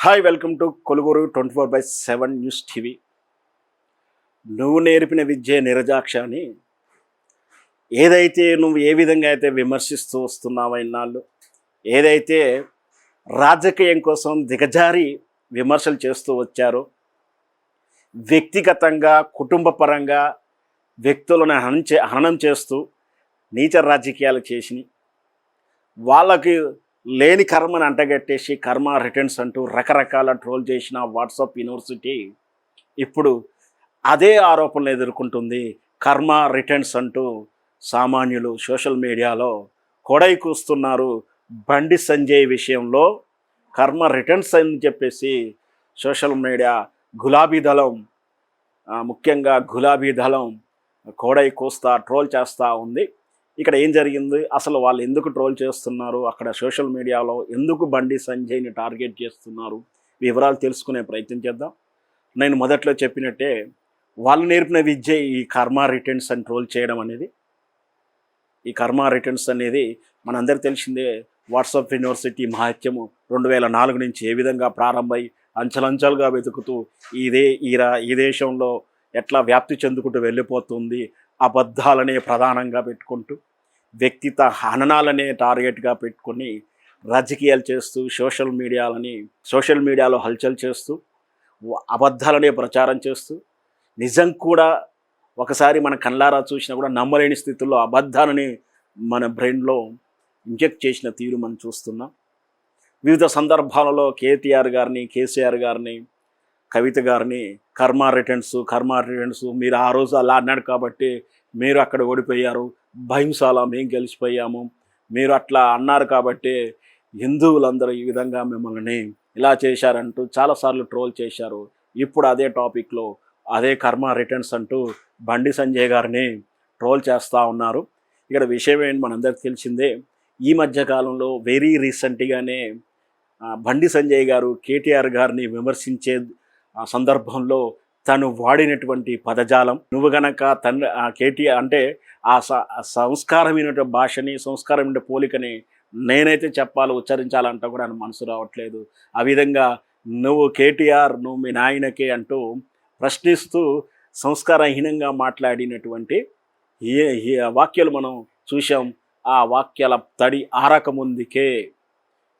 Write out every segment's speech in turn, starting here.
Hi welcome to కొలుగురు 24/7 news TV. నువ్వు నేర్పిన విద్యే నిరజాక్ష అని ఏదైతే నువ్వు ఏ విధంగా అయితే విమర్శిస్తూ వస్తున్నావో ఇన్నాళ్ళు, ఏదైతే రాజకీయం కోసం దిగజారి విమర్శలు చేస్తూ వచ్చారో, వ్యక్తిగతంగా కుటుంబ పరంగా వ్యక్తులను హననం చేస్తూ నీచ రాజకీయాలు చేసి వాళ్ళకి లేని కర్మను అంటగట్టేసి కర్మ రిటర్న్స్ అంటూ రకరకాల ట్రోల్ చేసిన వాట్సాప్ యూనివర్సిటీ ఇప్పుడు అదే ఆరోపణలు ఎదుర్కొంటుంది. కర్మ రిటర్న్స్ అంటూ సామాన్యులు సోషల్ మీడియాలో కొడై కూస్తున్నారు. బండి సంజయ్ విషయంలో కర్మ రిటర్న్స్ అని చెప్పేసి సోషల్ మీడియా గులాబీ దళం, ముఖ్యంగా గులాబీ దళం కోడై కూస్తా ట్రోల్ చేస్తూ ఉంది. ఇక్కడ ఏం జరిగింది, అసలు వాళ్ళు ఎందుకు ట్రోల్ చేస్తున్నారు, అక్కడ సోషల్ మీడియాలో ఎందుకు బండి సంజయ్ని టార్గెట్ చేస్తున్నారు, వివరాలు తెలుసుకునే ప్రయత్నం చేద్దాం. నేను మొదట్లో చెప్పినట్టే వాళ్ళు నేర్పిన విద్య ఈ కర్మ రిటర్న్స్ అని ట్రోల్ చేయడం అనేది. ఈ కర్మ రిటర్న్స్ అనేది మనందరికీ తెలిసిందే. వాట్సాప్ యూనివర్సిటీ మహత్యము 2004 నుంచి ఏ విధంగా ప్రారంభమై అంచెలంచెలుగా వెతుకుతూ ఈ దేశంలో ఎట్లా వ్యాప్తి చెందుకుంటూ వెళ్ళిపోతుంది, అబద్ధాలనే ప్రధానంగా పెట్టుకుంటూ వ్యక్తిత హననాలనే టార్గెట్గా పెట్టుకొని రాజకీయాలు చేస్తూ సోషల్ మీడియాలో హల్చల్ చేస్తూ అబద్ధాలనే ప్రచారం చేస్తూ నిజం కూడా ఒకసారి మన కళ్ళారా చూసినా కూడా నమ్మలేని స్థితిలో అబద్ధాలని మన బ్రెయిన్లో ఇంజెక్ట్ చేసిన తీరు మనం చూస్తున్నాం. వివిధ సందర్భాలలో కేటీఆర్ గారిని, కేసీఆర్ గారిని, కవిత గారిని కర్మ రిటర్న్స్ మీరు ఆ రోజు అలా అన్నాడు కాబట్టి మీరు అక్కడ ఓడిపోయారు, భయంసాల మేము గెలిచిపోయాము, మీరు అట్లా అన్నారు కాబట్టి హిందువులందరూ ఈ విధంగా మిమ్మల్ని ఇలా చేశారంటూ చాలాసార్లు ట్రోల్ చేశారు. ఇప్పుడు అదే టాపిక్లో అదే కర్మ రిటర్న్స్ అంటూ బండి సంజయ్ గారిని ట్రోల్ చేస్తూ ఉన్నారు. ఇక్కడ విషయం ఏంటి మనందరికి తెలిసిందే. ఈ మధ్యకాలంలో వెరీ రీసెంట్గానే బండి సంజయ్ గారు కేటీఆర్ గారిని విమర్శించే సందర్భంలో తను వాడినటువంటి పదజాలం, నువ్వు గనక కేటీఆర్ అంటే ఆ సంస్కారమైన భాషని, సంస్కారమైన పోలికని నేనైతే ఉచ్చరించాలంటూ కూడా ఆయన మనసు రావట్లేదు. ఆ విధంగా నువ్వు కేటీఆర్, నువ్వు మీ నాయనకే అంటూ ప్రశ్నిస్తూ సంస్కారహీనంగా మాట్లాడినటువంటి వాక్యాలు మనం చూసాం. ఆ వాక్యాల తడి ఆరకముందుకే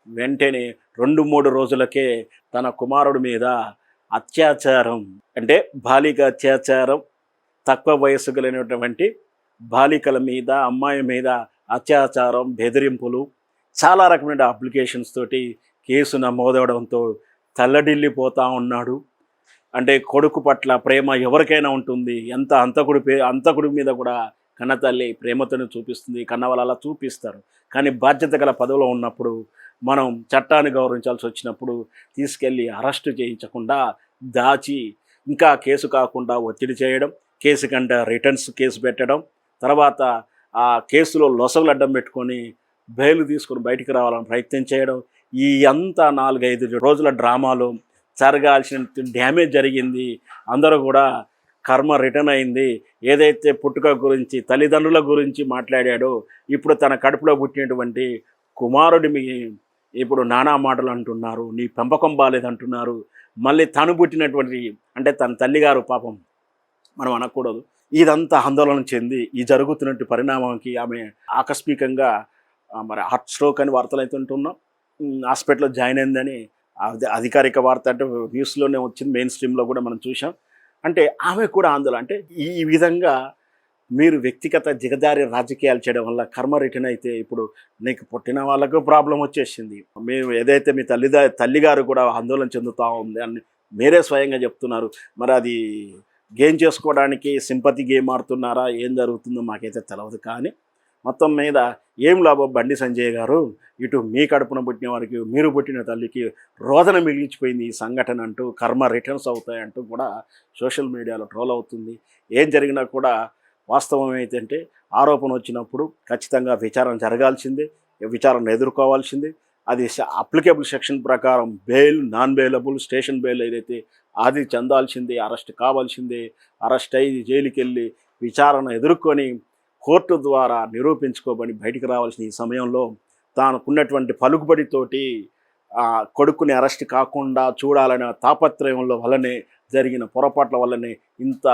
వెంటనే 2-3 రోజులకే తన కుమారుడి మీద అత్యాచారం, అంటే బాలిక అత్యాచారం, తక్కువ వయస్సు కలిగినటువంటి బాలికల మీద, అమ్మాయి మీద అత్యాచారం, బెదిరింపులు, చాలా రకమైన అప్లికేషన్స్ తోటి కేసు నమోదవడంతో తల్లడిల్లిపోతూ ఉన్నాడు. అంటే కొడుకు పట్ల ప్రేమ ఎవరికైనా ఉంటుంది. ఎంత అంతకుడి మీద కూడా కన్నతల్లి ప్రేమతోనే చూపిస్తుంది, కన్నవాళ్ళు అలా చూపిస్తారు. కానీ బాధ్యత గల పదవిలో ఉన్నప్పుడు మనం చట్టాన్ని గౌరవించాల్సి వచ్చినప్పుడు తీసుకెళ్ళి అరెస్టు చేయించకుండా దాచి ఇంకా కేసు కాకుండా ఒత్తిడి చేయడం, కేసు కంటే రిటర్న్స్ కేసు పెట్టడం, తర్వాత ఆ కేసులో లొసగులు అడ్డం పెట్టుకొని బెయిల్ తీసుకొని బయటికి రావాలని ప్రయత్నం చేయడం, ఈ అంతా 4-5 రోజుల డ్రామాలో జరగాల్సిన డ్యామేజ్ జరిగింది. అందరూ కూడా కర్మ రిటర్న్ అయింది. ఏదైతే పుట్టుక గురించి, తల్లిదండ్రుల గురించి మాట్లాడాడో, ఇప్పుడు తన కడుపులో పుట్టినటువంటి కుమారుడి ఇప్పుడు నానా మాటలు అంటున్నారు, నీ పెంపకం బాలేదంటున్నారు. మళ్ళీ తను పుట్టినటువంటి అంటే తన తల్లిగారు పాపం మనం అనకూడదు. ఇదంతా ఆందోళన చెంది ఈ జరుగుతున్నటువంటి పరిణామానికి ఆమె ఆకస్మికంగా మరి హార్ట్ స్ట్రోక్ అని వార్తలు అయితే ఉంటున్నాం, హాస్పిటల్లో జాయిన్ అయిందని అధికారిక వార్త అంటే న్యూస్లోనే వచ్చింది, మెయిన్ స్ట్రీమ్లో కూడా మనం చూసాం. అంటే ఆమె కూడా ఆందోళన, అంటే ఈ విధంగా మీరు వ్యక్తిగత దిగజారి రాజకీయాలు చేయడం వల్ల కర్మ రిటర్న్ అయితే ఇప్పుడు నీకు పుట్టిన వాళ్ళకు ప్రాబ్లం వచ్చేసింది. మీరు ఏదైతే మీ తల్లిగారు కూడా ఆందోళన చెందుతూ ఉంది అని మీరే స్వయంగా చెప్తున్నారు. మరి అది గేమ్ చేసుకోవడానికి సింపతి గేమ్ ఆడుతున్నారా, ఏం జరుగుతుందో మాకైతే తెలియదు. కానీ మొత్తం మీద ఏం లాభం బండి సంజయ్ గారు, ఇటు మీ కడుపున పుట్టిన వారికి, మీరు పుట్టిన తల్లికి రోదన మిగిలిచిపోయింది ఈ సంఘటన అంటూ కర్మ రిటర్న్స్ అవుతాయంటూ కూడా సోషల్ మీడియాలో ట్రోల్ అవుతుంది. ఏం జరిగినా కూడా వాస్తవం ఏంటంటే ఆరోపణ వచ్చినప్పుడు ఖచ్చితంగా విచారణ జరగాల్సిందే, విచారణ ఎదుర్కోవాల్సిందే. అది అప్లికేబుల్ సెక్షన్ ప్రకారం bail, non bailable, station bail ఏదైతే అది చెందాల్సిందే, అరెస్ట్ కావాల్సిందే. అరెస్ట్ అయ్యి జైలుకి వెళ్ళి విచారణ ఎదుర్కొని కోర్టు ద్వారా నిరూపించుకోబడి బయటికి రావాల్సిన ఈ సమయంలో తానుకున్నటువంటి పలుకుబడితోటి కొడుకుని అరెస్ట్ కాకుండా చూడాలనే తాపత్రయంలో వల్లనే జరిగిన పొరపాట్ల వల్లనే ఇంత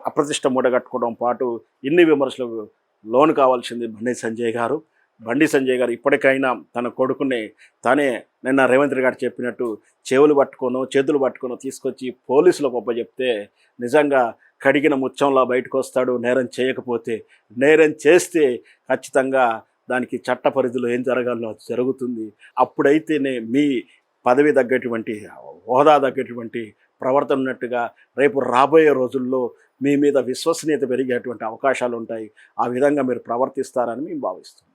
అప్రతిష్ట మూటగట్టుకోవడం పాటు ఇన్ని విమర్శలకు లోను కావాల్సింది బండి సంజయ్ గారు ఇప్పటికైనా తన కొడుకుని తానే నిన్న రేవంత్ రెడ్డి గారు చెప్పినట్టు చేతులు పట్టుకోనో తీసుకొచ్చి పోలీసులకు ఒప్పచెప్తే నిజంగా కడిగిన ముత్యంలా బయటకు వస్తాడు. నేరం చేయకపోతే, నేరం చేస్తే ఖచ్చితంగా దానికి చట్ట పరిధిలో ఏం జరగాలో అది జరుగుతుంది. అప్పుడైతేనే మీ పదవి తగ్గటువంటి, హోదా తగ్గటువంటి ప్రవర్తన ఉన్నట్టుగా రేపు రాబోయే రోజుల్లో మీ మీద విశ్వసనీయత పెరిగేటువంటి అవకాశాలు ఉంటాయి. ఆ విధంగా మీరు ప్రవర్తిస్తారని మేము భావిస్తున్నాం.